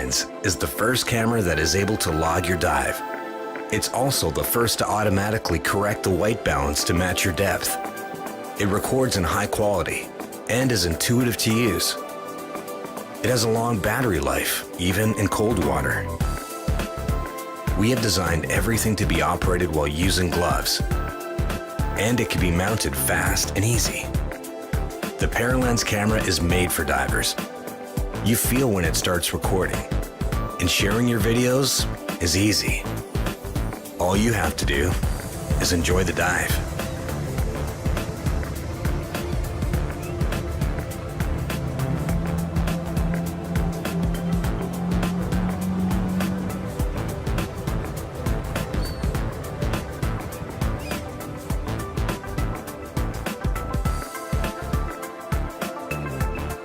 Inventions is the first camera that is able to log your dive. It's also the first to automatically correct the white balance to match your depth. It records in high quality and is intuitive to use. It has a long battery life, even in cold water. We have designed everything to be operated while using gloves, and it can be mounted fast and easy. The Paralens camera is made for divers. You feel when it starts recording, and sharing your videos is easy. All you have to do is enjoy the dive.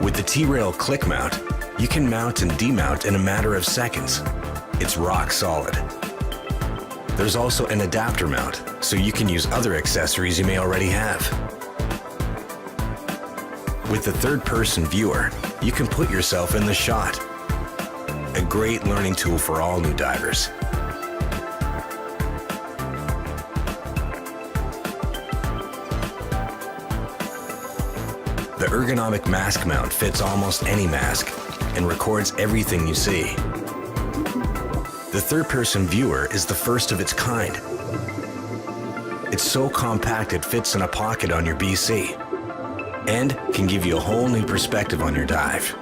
With the T-Rail click mount, you can mount and demount in a matter of seconds. It's rock solid. There's also an adapter mount, so you can use other accessories you may already have. With the third-person viewer, you can put yourself in the shot. A great learning tool for all new divers. The ergonomic mask mount fits almost any mask and records everything you see. The third-person viewer is the first of its kind. It's so compact it fits in a pocket on your BC and can give you a whole new perspective on your dive.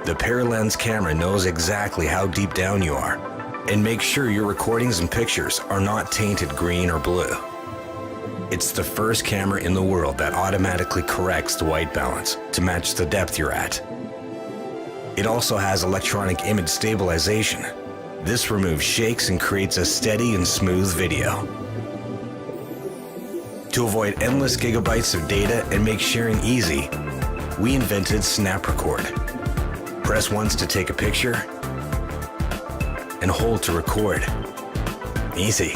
The Paralens camera knows exactly how deep down you are and makes sure your recordings and pictures are not tainted green or blue. It's the first camera in the world that automatically corrects the white balance to match the depth you're at. It also has electronic image stabilization. This removes shakes and creates a steady and smooth video. To avoid endless gigabytes of data and make sharing easy, we invented Snap Record. Press once to take a picture and hold to record. Easy.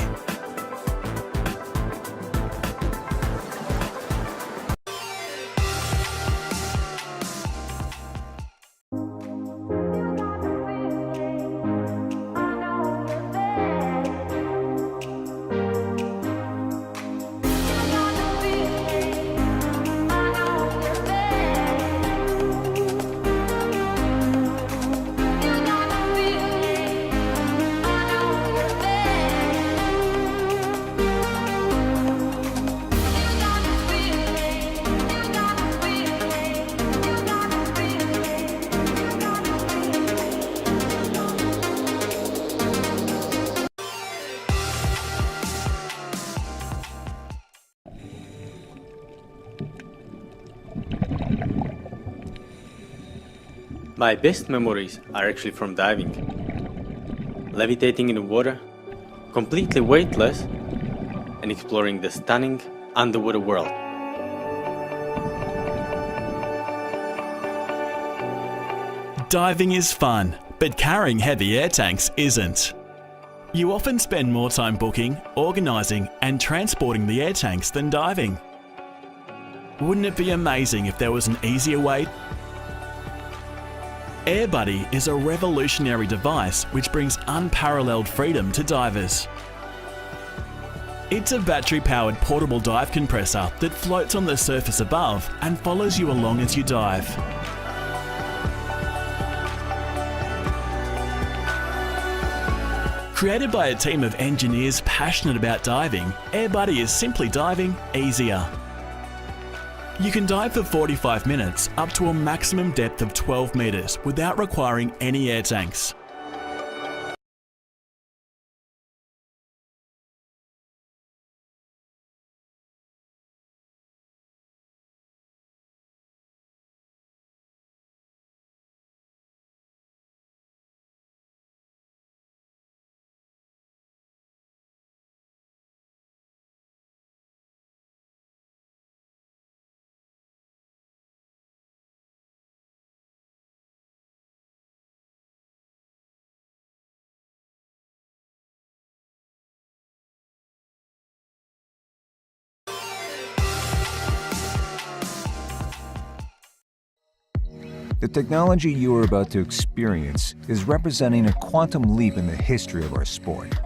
My best memories are actually from diving. Levitating in the water, completely weightless, and exploring the stunning underwater world. Diving is fun, but carrying heavy air tanks isn't. You often spend more time booking, organising and transporting the air tanks than diving. Wouldn't it be amazing if there was an easier way? AirBuddy is a revolutionary device which brings unparalleled freedom to divers. It's a battery-powered portable dive compressor that floats on the surface above and follows you along as you dive. Created by a team of engineers passionate about diving, AirBuddy is simply diving easier. You can dive for 45 minutes up to a maximum depth of 12 metres without requiring any air tanks. The technology you are about to experience is representing a quantum leap in the history of our sport.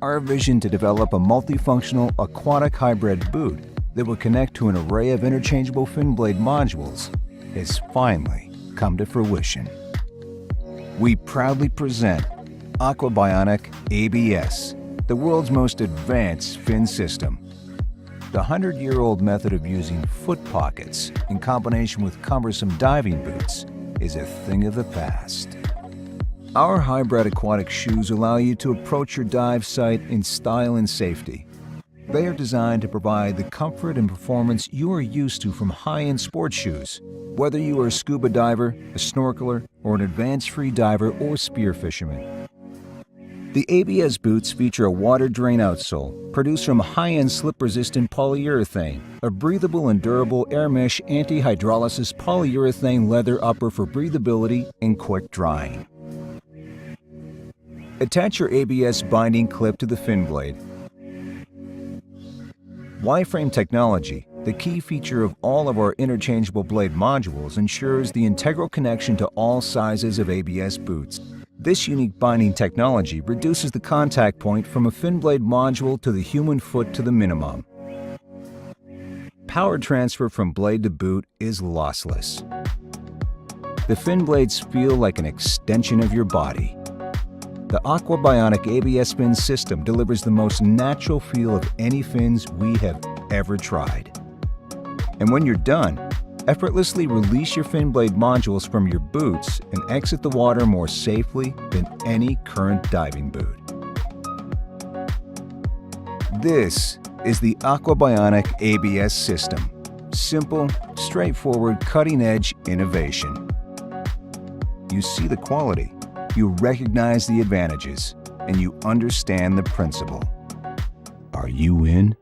Our vision to develop a multifunctional aquatic hybrid boot that will connect to an array of interchangeable fin blade modules has finally come to fruition. We proudly present Aquabionic ABS, the world's most advanced fin system. The 100-year-old method of using foot pockets in combination with cumbersome diving boots is a thing of the past. Our hybrid aquatic shoes allow you to approach your dive site in style and safety. They are designed to provide the comfort and performance you are used to from high-end sports shoes, whether you are a scuba diver, a snorkeler, or an advanced free diver or spear fisherman. The ABS boots feature a water drain outsole produced from high-end slip-resistant polyurethane, a breathable and durable air mesh anti-hydrolysis polyurethane leather upper for breathability and quick drying. Attach your ABS binding clip to the fin blade. Y-frame technology, the key feature of all of our interchangeable blade modules, ensures the integral connection to all sizes of ABS boots. This unique binding technology reduces the contact point from a fin blade module to the human foot to the minimum. Power transfer from blade to boot is lossless. The fin blades feel like an extension of your body. The Aquabionic ABS fin system delivers the most natural feel of any fins we have ever tried. And when you're done, effortlessly release your fin blade modules from your boots and exit the water more safely than any current diving boot. This is the Aquabionic ABS system. Simple, straightforward, cutting-edge innovation. You see the quality, you recognize the advantages, and you understand the principle. Are you in?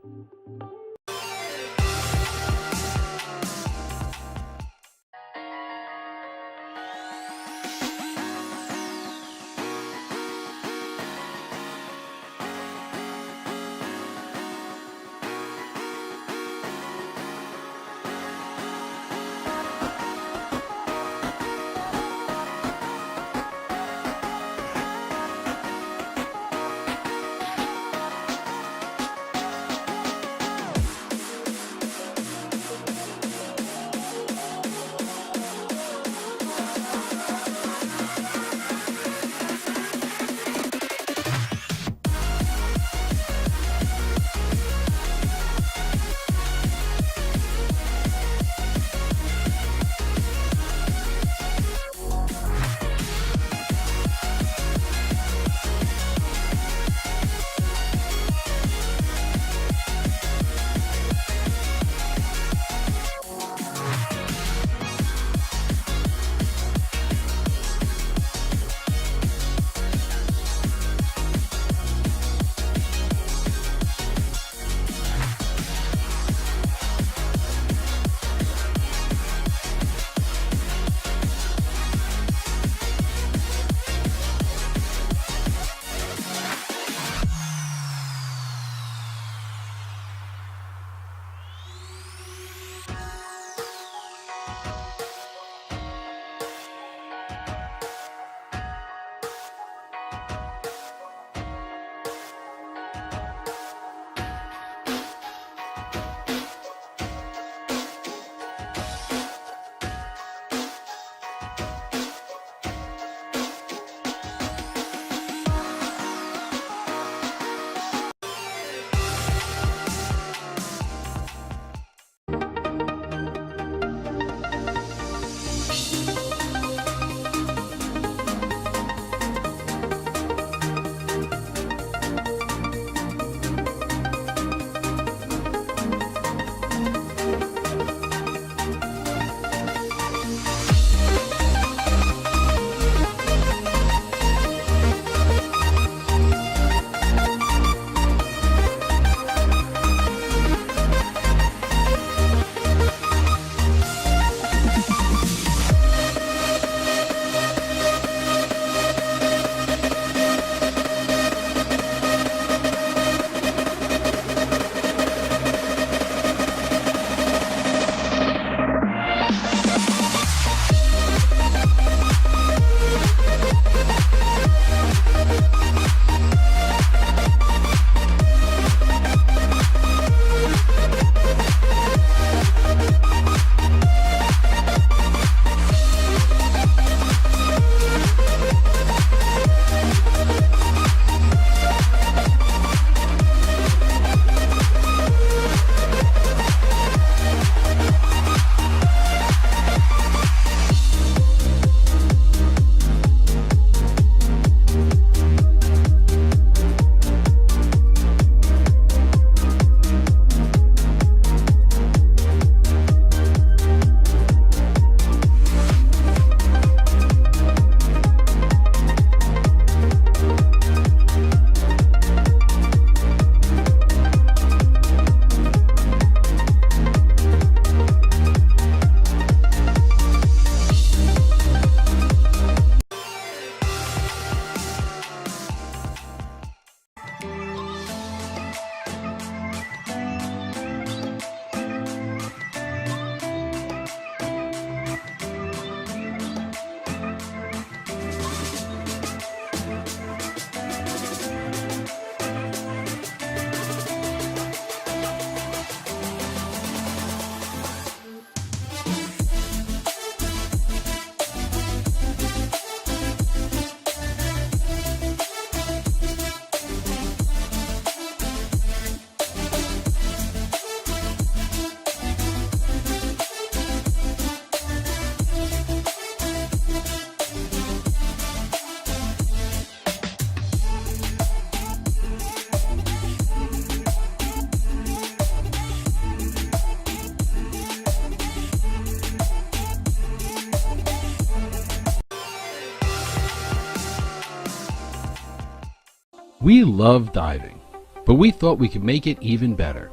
We love diving, but we thought we could make it even better.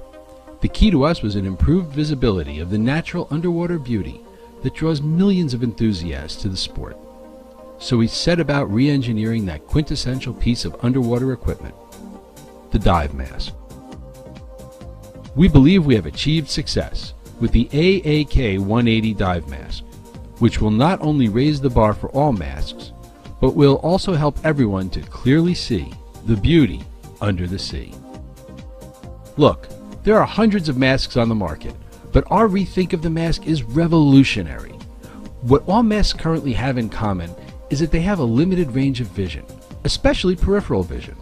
The key to us was an improved visibility of the natural underwater beauty that draws millions of enthusiasts to the sport. So we set about re-engineering that quintessential piece of underwater equipment, the dive mask. We believe we have achieved success with the AAK 180 dive mask, which will not only raise the bar for all masks, but will also help everyone to clearly see the beauty under the sea. Look, there are hundreds of masks on the market, but our rethink of the mask is revolutionary. What all masks currently have in common is that they have a limited range of vision, especially peripheral vision.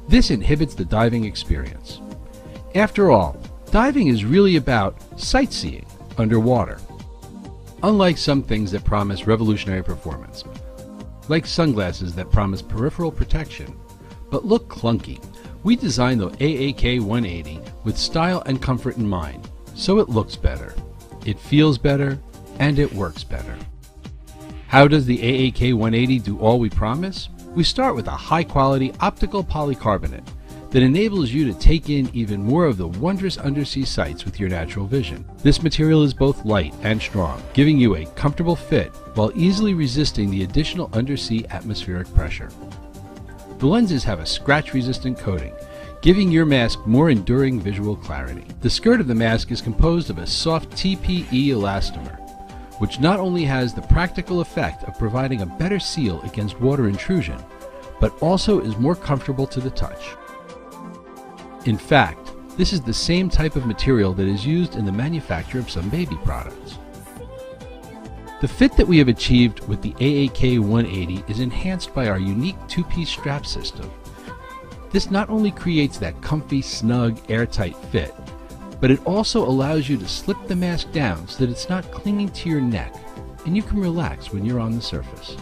This inhibits the diving experience. After all, diving is really about sightseeing underwater. Unlike some things that promise revolutionary performance, like sunglasses that promise peripheral protection, but look clunky, we designed the AAK 180 with style and comfort in mind, so it looks better, it feels better, and it works better. How does the AAK 180 do all we promise? We start with a high-quality optical polycarbonate that enables you to take in even more of the wondrous undersea sights with your natural vision. This material is both light and strong, giving you a comfortable fit while easily resisting the additional undersea atmospheric pressure. The lenses have a scratch-resistant coating, giving your mask more enduring visual clarity. The skirt of the mask is composed of a soft TPE elastomer, which not only has the practical effect of providing a better seal against water intrusion, but also is more comfortable to the touch. In fact, this is the same type of material that is used in the manufacture of some baby products. The fit that we have achieved with the AAK 180 is enhanced by our unique two-piece strap system. This not only creates that comfy, snug, airtight fit, but it also allows you to slip the mask down so that it's not clinging to your neck and you can relax when you're on the surface.